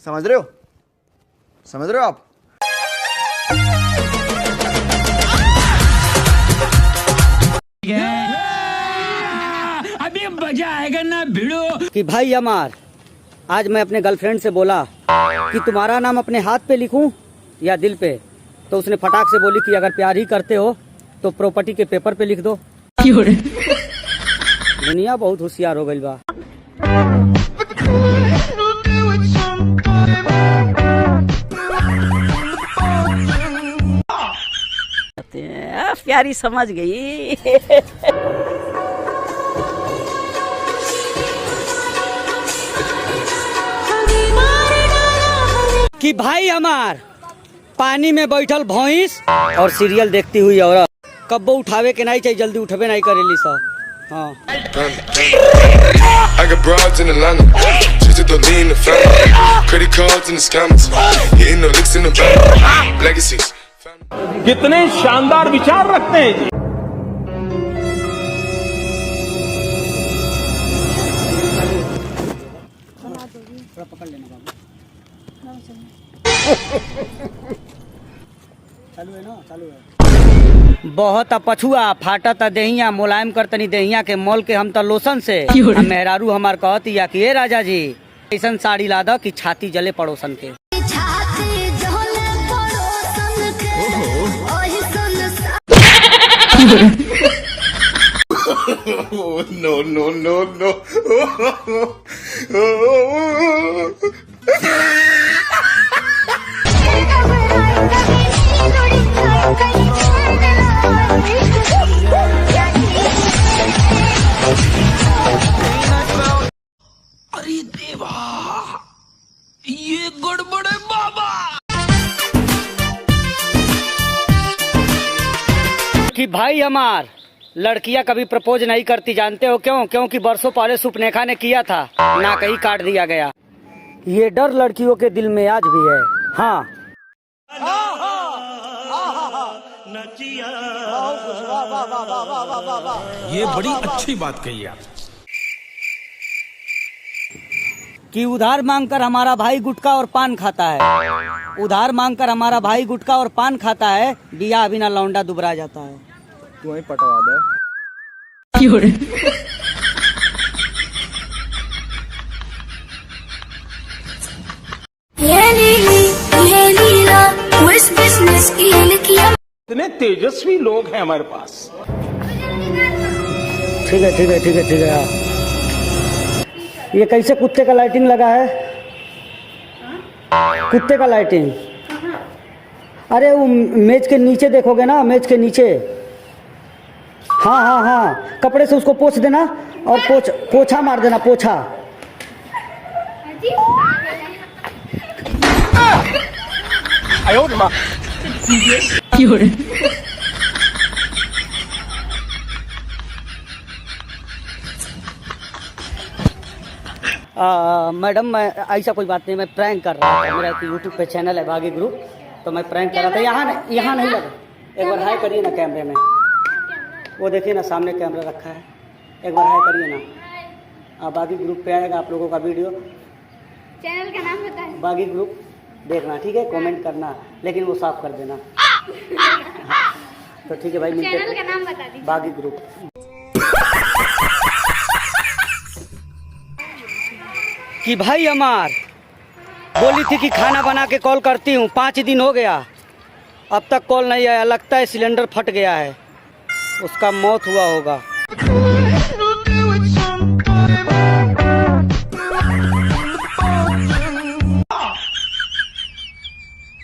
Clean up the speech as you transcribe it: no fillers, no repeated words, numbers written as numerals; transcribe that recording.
समझ रहे हो? समझ रहे हो आप? अभी मजा आएगा ना भिड़ो। कि भाई अमार, आज मैं अपने गर्लफ्रेंड से बोला कि तुम्हारा नाम अपने हाथ पे लिखूं या दिल पे, तो उसने फटाक से बोली कि अगर प्यार ही करते हो तो प्रॉपर्टी के पेपर पे लिख दो। दुनिया बहुत होशियार हो गई बा। प्यारी समझ गई। कि भाई हमार पानी में बैठल भैंस और सीरियल देखती हुई औरत कब्बो उठावे के नहीं चाहिए, जल्दी उठबे नहीं करेली सब। हाँ I got broads in Atlanta, just to lean the family, credit cards and the scammers, hitting the licks in the bank, legacies. कितने शानदार विचार रखते हैं जी। पकड़ लेना बाबू। चालू है ना? चालू है। बहुत पछुआ फाटा त देहिया मुलायम कर तनी देहिया के मोल के हम त लोशन से। मेहरारू हमार कहती या कि राजा जी ऐसा साड़ी ला दो कि छाती जले पड़ोसन के। No, no, no, no. अरे देवा, ये गड़बड़ है बाबा। कि भाई हमार लड़कियां कभी प्रपोज नहीं करती, जानते हो क्यों? क्योंकि बरसों पहले सुपनेखा ने किया था, ना कहीं काट दिया गया। ये डर लड़कियों के दिल में आज भी है। हाँ ये बड़ी अच्छी बात कही आप। कि उधार मांगकर हमारा भाई गुटखा और पान खाता है, उधार मांगकर हमारा भाई गुटखा और पान खाता है, बिया बिना लौंडा दुबरा जाता है। तू ही पटवा दे। इतने तेजस्वी लोग हैं हमारे पास। ठीक है ठीक है ठीक है ठीक है। ये कैसे कुत्ते का लाइटिंग लगा है? कुत्ते का लाइटिंग। अरे वो मेज के नीचे देखोगे ना, मेज के नीचे। हाँ हाँ हाँ, कपड़े से उसको पोंछ देना और पोछा मार देना, पोछा। मैडम मैं ऐसा कोई बात नहीं, मैं प्रैंक कर रहा था। मेरा यूट्यूब पे चैनल है बागी ग्रुप, तो मैं प्रैंक कर रहा था। यहाँ नहीं लगा। एक बार हाई करिए ना कैमरे में, वो देखिए ना सामने कैमरा रखा है, एक बार हाई करिए ना। बागी ग्रुप पे आएगा आप लोगों का वीडियो। चैनल का नाम बताएं। बागी ग्रुप देखना, ठीक है? कमेंट करना, लेकिन वो साफ कर देना। तो ठीक है भाई, मिलते हैं। चैनल का नाम बता दीजिए। बागी ग्रुप। कि भाई हमार बोली थी कि खाना बना के कॉल करती हूँ, 5 दिन हो गया, अब तक कॉल नहीं आया। लगता है सिलेंडर फट गया है, उसका मौत हुआ होगा।